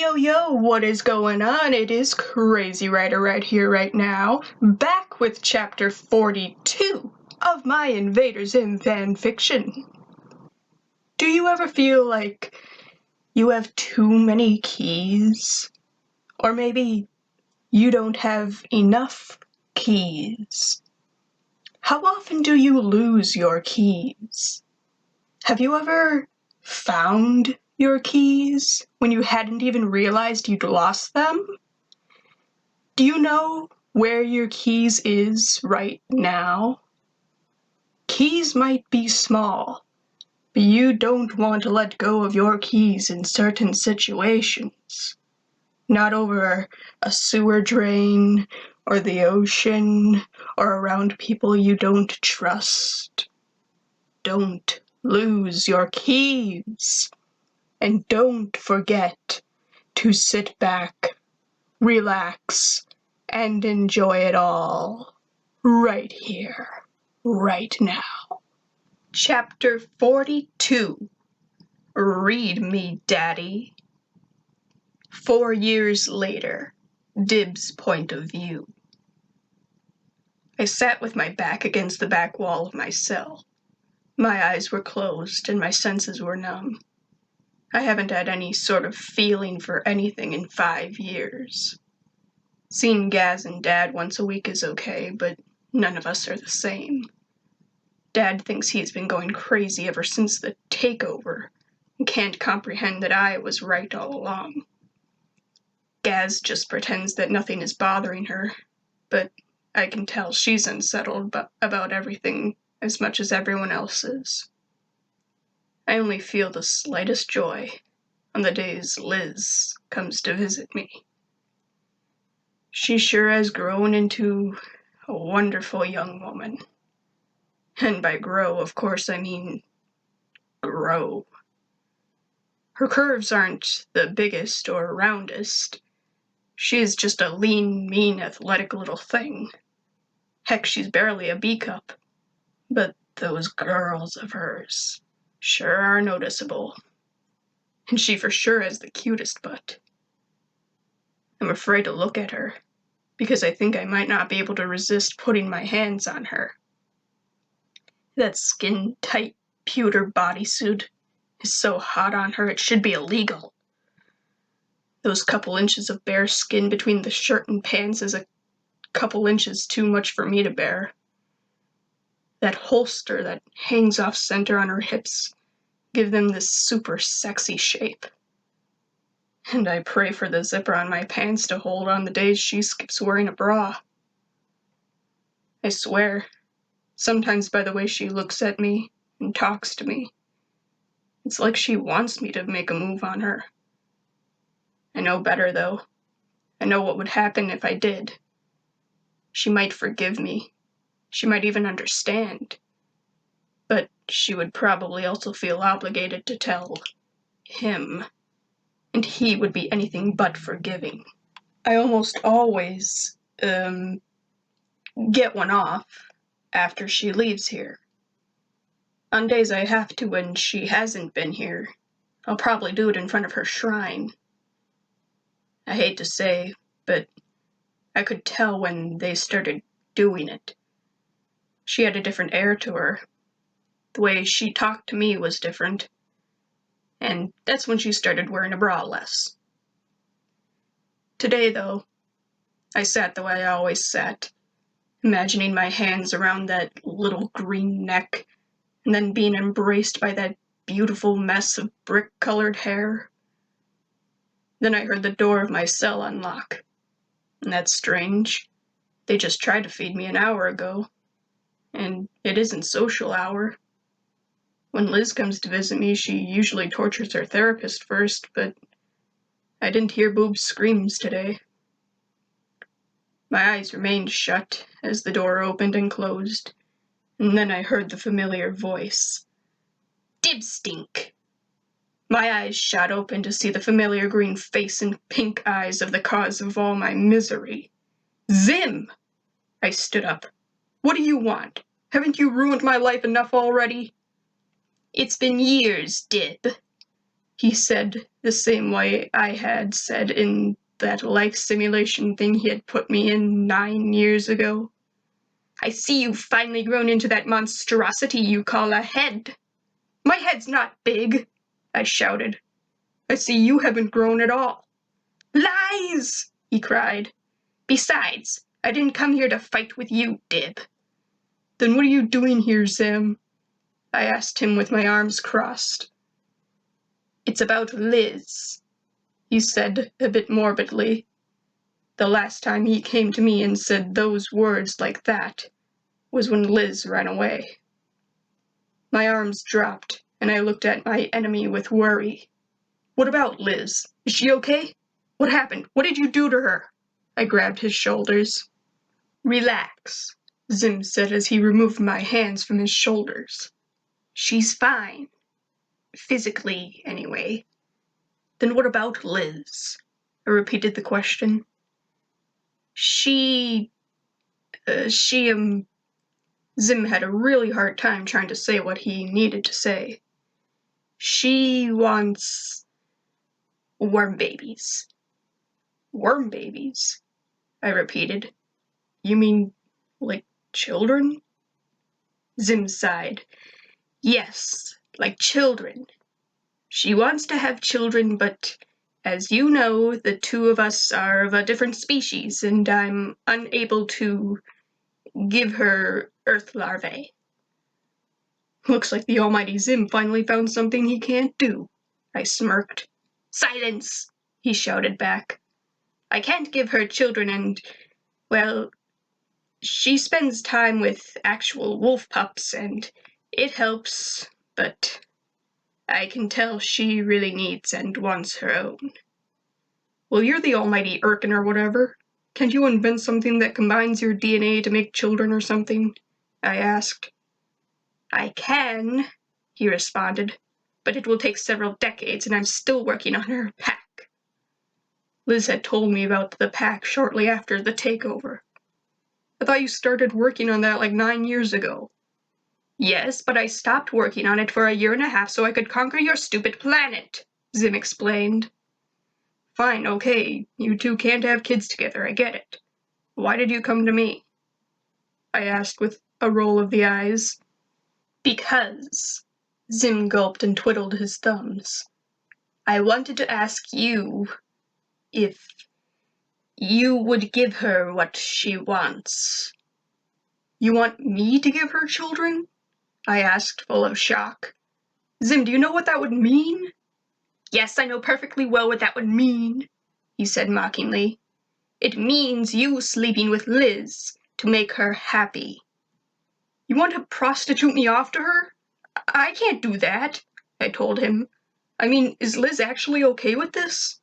Yo, what is going on? It is Crazy Writer right here, right now, back with chapter 42 of my Invaders Zim fanfiction. Do you ever feel like you have too many keys? Or maybe you don't have enough keys? How often do you lose your keys? Have you ever found your keys when you hadn't even realized you'd lost them? Do you know where your keys is right now? Keys might be small, but you don't want to let go of your keys in certain situations. Not over a sewer drain, or the ocean, or around people you don't trust. Don't lose your keys. And don't forget to sit back, relax, and enjoy it all right here, right now. Chapter 42. Read me, Daddy. 4 years later. Dib's point of view. I sat with my back against the back wall of my cell. My eyes were closed and my senses were numb. I haven't had any sort of feeling for anything in 5 years. Seeing Gaz and Dad once a week is okay, but none of us are the same. Dad thinks he's been going crazy ever since the takeover and can't comprehend that I was right all along. Gaz just pretends that nothing is bothering her, but I can tell she's unsettled about everything as much as everyone else is. I only feel the slightest joy on the days Liz comes to visit me. She sure has grown into a wonderful young woman. And by grow, of course, I mean grow. Her curves aren't the biggest or roundest. She is just a lean, mean, athletic little thing. Heck, she's barely a B-cup. But those girls of hers sure are noticeable. And she for sure has the cutest butt. I'm afraid to look at her, because I think I might not be able to resist putting my hands on her. That skin-tight pewter bodysuit is so hot on her it should be illegal. Those couple inches of bare skin between the shirt and pants is a couple inches too much for me to bear. That holster that hangs off center on her hips give them this super sexy shape. And I pray for the zipper on my pants to hold on the days she skips wearing a bra. I swear, sometimes by the way she looks at me and talks to me, it's like she wants me to make a move on her. I know better, though. I know what would happen if I did. She might forgive me. She might even understand. But she would probably also feel obligated to tell him. And he would be anything but forgiving. I almost always, get one off after she leaves here. On days I have to when she hasn't been here, I'll probably do it in front of her shrine. I hate to say, but I could tell when they started doing it. She had a different air to her. The way she talked to me was different. And that's when she started wearing a bra less. Today, though, I sat the way I always sat, imagining my hands around that little green neck, and then being embraced by that beautiful mess of brick-colored hair. Then I heard the door of my cell unlock. And that's strange. They just tried to feed me an hour ago. And it isn't social hour. When Liz comes to visit me, she usually tortures her therapist first, but I didn't hear Boob's screams today. My eyes remained shut as the door opened and closed, and then I heard the familiar voice. Dibstink! My eyes shot open to see the familiar green face and pink eyes of the cause of all my misery. Zim! I stood up. What do you want? Haven't you ruined my life enough already? It's been years, Dib. He said the same way I had said in that life simulation thing he had put me in 9 years ago. I see you've finally grown into that monstrosity you call a head. My head's not big, I shouted. I see you haven't grown at all. Lies, he cried. Besides, I didn't come here to fight with you, Dib. Then what are you doing here, Sam? I asked him with my arms crossed. It's about Liz, he said a bit morbidly. The last time he came to me and said those words like that was when Liz ran away. My arms dropped, and I looked at my enemy with worry. What about Liz? Is she okay? What happened? What did you do to her? I grabbed his shoulders. Relax, Zim said as he removed my hands from his shoulders. She's fine. Physically, anyway. Then what about Liz? I repeated the question. Zim had a really hard time trying to say what he needed to say. She wants worm babies. Worm babies? I repeated. You mean, like, children? Zim sighed. Yes, like children. She wants to have children, but as you know, the two of us are of a different species, and I'm unable to give her Earth larvae. Looks like the almighty Zim finally found something he can't do, I smirked. Silence, he shouted back. I can't give her children and, well, she spends time with actual wolf pups and it helps, but I can tell she really needs and wants her own. Well, you're the almighty Irkin or whatever. Can't you invent something that combines your DNA to make children or something? I asked. I can, he responded, but it will take several decades and I'm still working on her pack. Liz had told me about the pack shortly after the takeover. I thought you started working on that like 9 years ago. Yes, but I stopped working on it for 1.5 years so I could conquer your stupid planet, Zim explained. Fine, okay, you two can't have kids together, I get it. Why did you come to me? I asked with a roll of the eyes. Because, Zim gulped and twiddled his thumbs. I wanted to ask you if you would give her what she wants. You want me to give her children? I asked, full of shock. Zim, do you know what that would mean? Yes, I know perfectly well what that would mean, he said mockingly. It means you sleeping with Liz to make her happy. You want to prostitute me off to her? I can't do that, I told him. I mean, is Liz actually okay with this?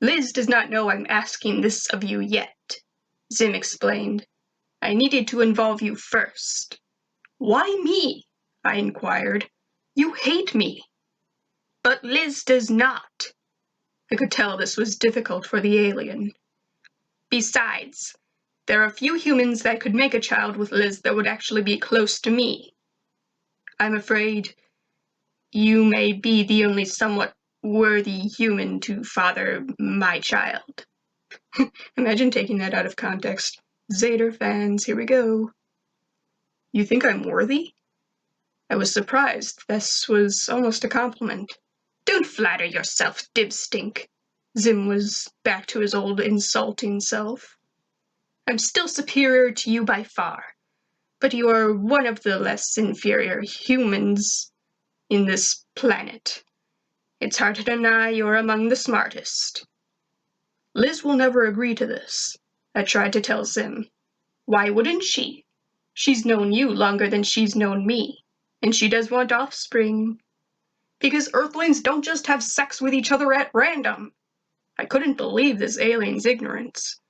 Liz does not know I'm asking this of you yet, Zim explained. I needed to involve you first. Why me? I inquired. You hate me. But Liz does not. I could tell this was difficult for the alien. Besides, there are few humans that could make a child with Liz that would actually be close to me. I'm afraid you may be the only somewhat worthy human to father my child. Imagine taking that out of context. Zader fans, here we go. You think I'm worthy? I was surprised. This was almost a compliment. Don't flatter yourself, dibstink. Zim was back to his old insulting self. I'm still superior to you by far, but you are one of the less inferior humans in this planet. It's hard to deny you're among the smartest. Liz will never agree to this, I tried to tell Zim. Why wouldn't she? She's known you longer than she's known me, and she does want offspring. Because Earthlings don't just have sex with each other at random. I couldn't believe this alien's ignorance.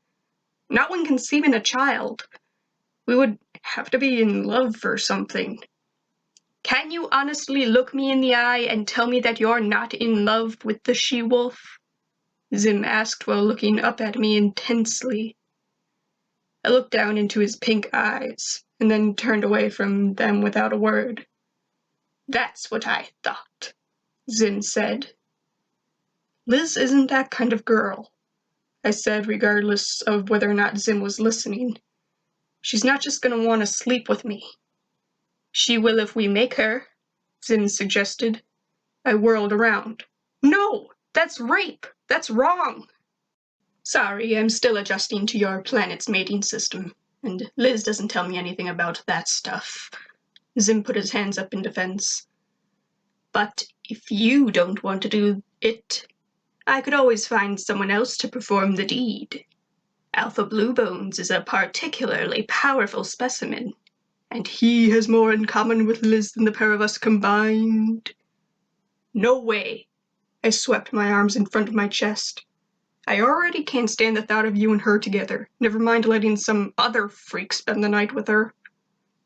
Not when conceiving a child. We would have to be in love or something. Can you honestly look me in the eye and tell me that you're not in love with the she-wolf? Zim asked while looking up at me intensely. I looked down into his pink eyes, and then turned away from them without a word. That's what I thought, Zim said, Liz isn't that kind of girl, I said, regardless of whether or not Zim was listening. She's not just gonna want to sleep with me. She will if we make her, Zim suggested. I whirled around. No, that's rape. That's wrong. Sorry, I'm still adjusting to your planet's mating system, and Liz doesn't tell me anything about that stuff. Zim put his hands up in defense. But if you don't want to do it, I could always find someone else to perform the deed. Alpha Bluebones is a particularly powerful specimen, and he has more in common with Liz than the pair of us combined. No way. I swept my arms in front of my chest. I already can't stand the thought of you and her together, never mind letting some other freak spend the night with her.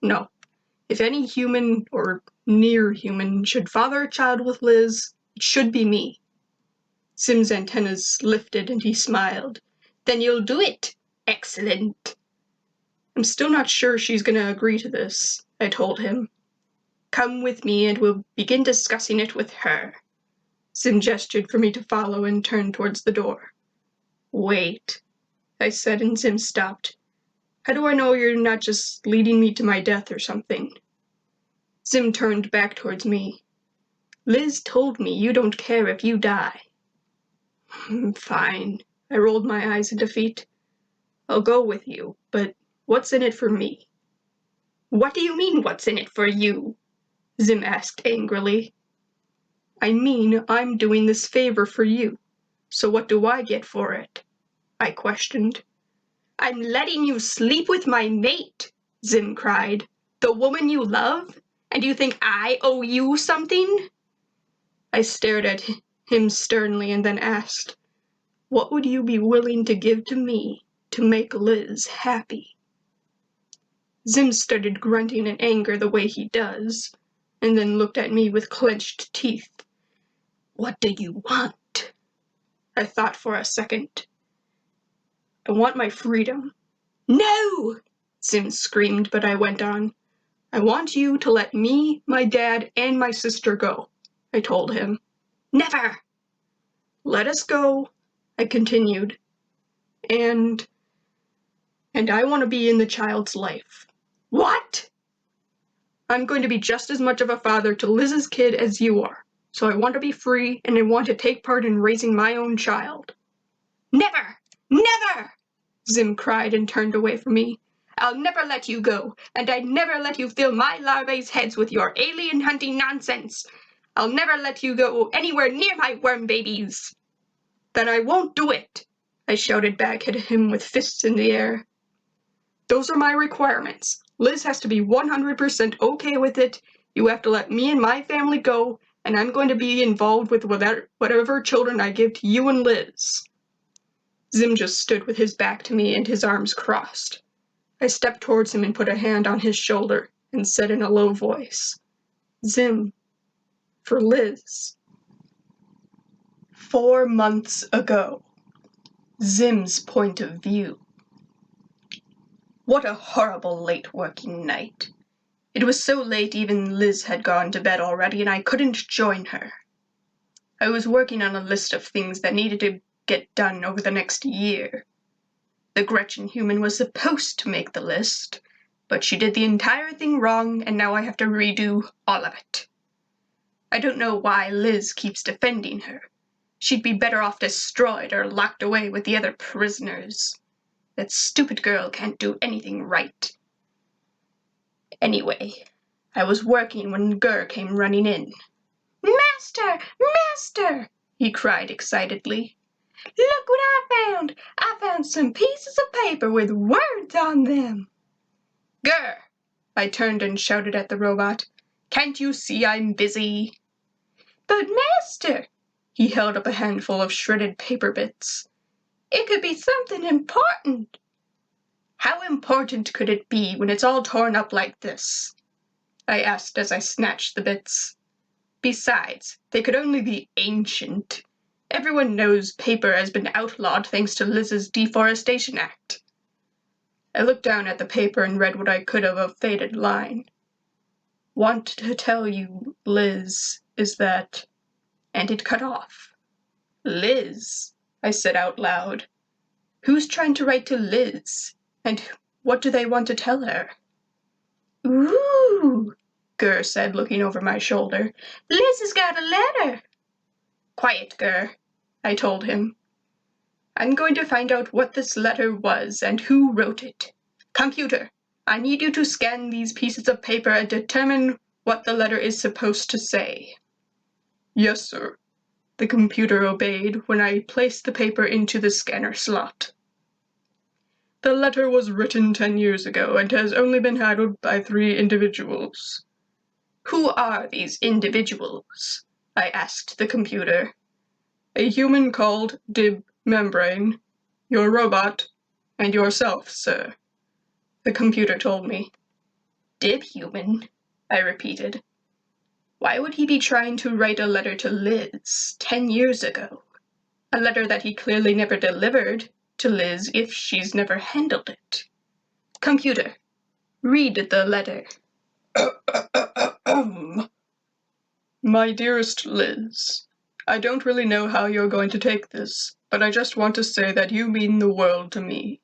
No. If any human, or near human, should father a child with Liz, it should be me. Sim's antennas lifted and he smiled. Then you'll do it. Excellent. I'm still not sure she's going to agree to this, I told him. Come with me and we'll begin discussing it with her. Sim gestured for me to follow and turned towards the door. Wait, I said, and Sim stopped. How do I know you're not just leading me to my death or something? Sim turned back towards me. Liz told me you don't care if you die. Fine. I rolled my eyes in defeat. I'll go with you, but what's in it for me? What do you mean, what's in it for you? Zim asked angrily. I mean, I'm doing this favor for you. So what do I get for it? I questioned. I'm letting you sleep with my mate, Zim cried. The woman you love? And you think I owe you something? I stared at him sternly and then asked, what would you be willing to give to me to make Liz happy? Zim started grunting in anger the way he does, and then looked at me with clenched teeth. What do you want? I thought for a second. I want my freedom. No! Zim screamed, but I went on. I want you to let me, my dad, and my sister go, I told him. Never! Let us go, I continued. And I want to be in the child's life. What? I'm going to be just as much of a father to Liz's kid as you are, so I want to be free and I want to take part in raising my own child. Never! Never! Zim cried and turned away from me. I'll never let you go, and I'd never let you fill my larvae's heads with your alien hunting nonsense. I'll never let you go anywhere near my worm babies. Then I won't do it, I shouted back at him with fists in the air. Those are my requirements. Liz has to be 100% okay with it. You have to let me and my family go, and I'm going to be involved with whatever children I give to you and Liz. Zim just stood with his back to me and his arms crossed. I stepped towards him and put a hand on his shoulder and said in a low voice, Zim, for Liz. 4 months ago. Zim's point of view. What a horrible late working night. It was so late even Liz had gone to bed already and I couldn't join her. I was working on a list of things that needed to get done over the next year. The Gretchen human was supposed to make the list, but she did the entire thing wrong and now I have to redo all of it. I don't know why Liz keeps defending her. She'd be better off destroyed or locked away with the other prisoners. That stupid girl can't do anything right. Anyway, I was working when Gur came running in. Master! Master! He cried excitedly. Look what I found! I found some pieces of paper with words on them. Gur! I turned and shouted at the robot. Can't you see I'm busy? But Master! He held up a handful of shredded paper bits. It could be something important. How important could it be when it's all torn up like this? I asked as I snatched the bits. Besides, they could only be ancient. Everyone knows paper has been outlawed thanks to Liz's Deforestation Act. I looked down at the paper and read what I could of a faded line. Want to tell you, Liz, is that... And it cut off. Liz, I said out loud. Who's trying to write to Liz? And what do they want to tell her? Ooh, Gur said, looking over my shoulder. Liz has got a letter. Quiet, Gur, I told him. I'm going to find out what this letter was and who wrote it. Computer, I need you to scan these pieces of paper and determine what the letter is supposed to say. Yes, sir. The computer obeyed when I placed the paper into the scanner slot. The letter was written 10 years ago and has only been handled by 3 individuals. Who are these individuals? I asked the computer. A human called Dib Membrane, your robot, and yourself, sir, the computer told me. Dib human? I repeated. Why would he be trying to write a letter to Liz 10 years ago? A letter that he clearly never delivered to Liz if she's never handled it. Computer, read the letter. My dearest Liz, I don't really know how you're going to take this, but I just want to say that you mean the world to me.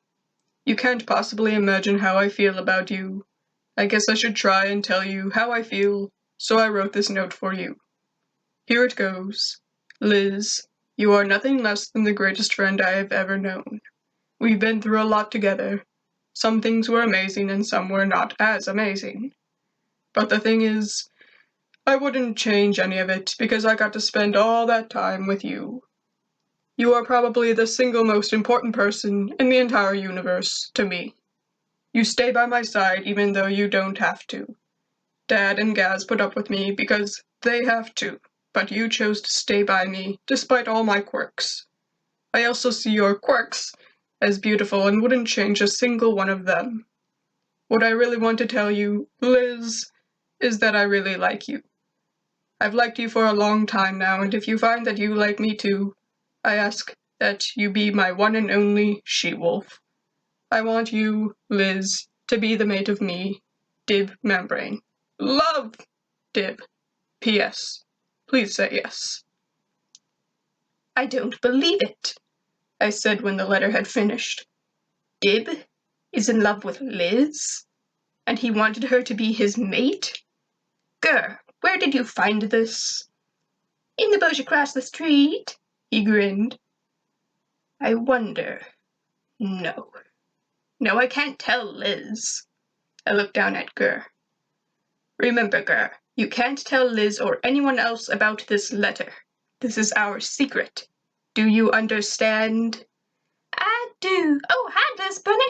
You can't possibly imagine how I feel about you. I guess I should try and tell you how I feel, so I wrote this note for you. Here it goes. Liz, you are nothing less than the greatest friend I have ever known. We've been through a lot together. Some things were amazing and some were not as amazing. But the thing is, I wouldn't change any of it because I got to spend all that time with you. You are probably the single most important person in the entire universe to me. You stay by my side even though you don't have to. Dad and Gaz put up with me because they have to, but you chose to stay by me despite all my quirks. I also see your quirks as beautiful and wouldn't change a single one of them. What I really want to tell you, Liz, is that I really like you. I've liked you for a long time now, and if you find that you like me too, I ask that you be my one and only she-wolf. I want you, Liz, to be the mate of me, Dib Membrane. Love, Dib. P.S. Please say yes. I don't believe it, I said when the letter had finished. Dib is in love with Liz? And he wanted her to be his mate? Grr, where did you find this? In the bush across the street, he grinned. I wonder. No. No, I can't tell Liz. I looked down at Grr. Remember, Grr, you can't tell Liz or anyone else about this letter. This is our secret. Do you understand? I do. Oh, hi, Dust Bunny.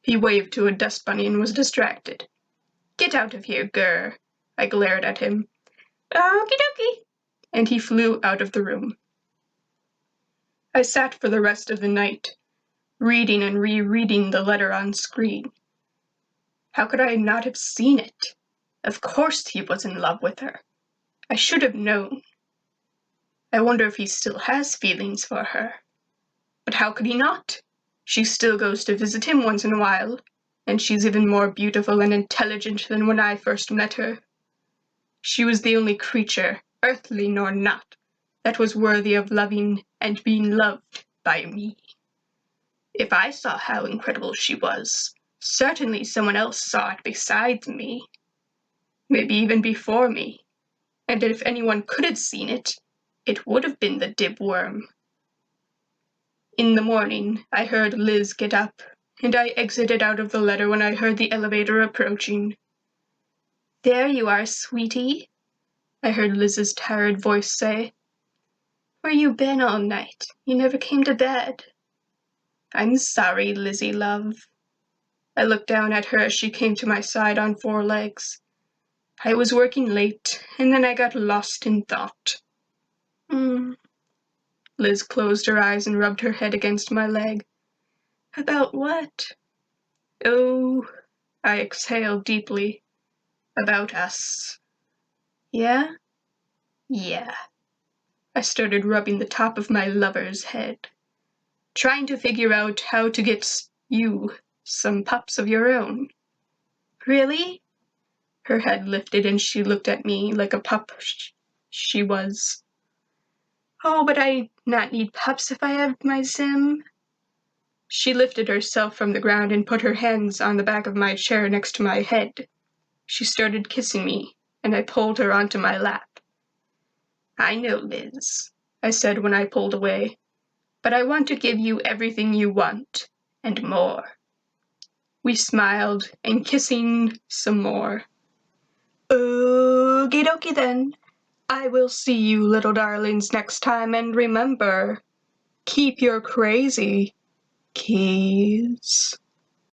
He waved to a dust bunny and was distracted. Get out of here, Grr. I glared at him. Okie dokie. And he flew out of the room. I sat for the rest of the night, reading and rereading the letter on screen. How could I not have seen it? Of course he was in love with her. I should have known. I wonder if he still has feelings for her. But how could he not? She still goes to visit him once in a while, and she's even more beautiful and intelligent than when I first met her. She was the only creature, earthly nor not, that was worthy of loving and being loved by me. If I saw how incredible she was, certainly someone else saw it besides me. Maybe even before me. And if anyone could have seen it, it would have been the dibworm. In the morning, I heard Liz get up, and I exited out of the letter when I heard the elevator approaching. There you are, sweetie, I heard Liz's tired voice say. Where you been all night? You never came to bed. I'm sorry, Lizzie, love. I looked down at her as she came to my side on 4 legs. I was working late, and then I got lost in thought. Liz closed her eyes and rubbed her head against my leg. About what? Oh, I exhaled deeply. About us. Yeah? Yeah. I started rubbing the top of my lover's head, trying to figure out how to get you some pups of your own. Really? Her head lifted and she looked at me like a pup she was. Oh, but I not need pups if I have my Zim. She lifted herself from the ground and put her hands on the back of my chair next to my head. She started kissing me, and I pulled her onto my lap. I know, Liz, I said when I pulled away, but I want to give you everything you want, and more. We smiled, and kissing some more. Okie dokie then. I will see you little darlings next time, and remember, keep your crazy keys.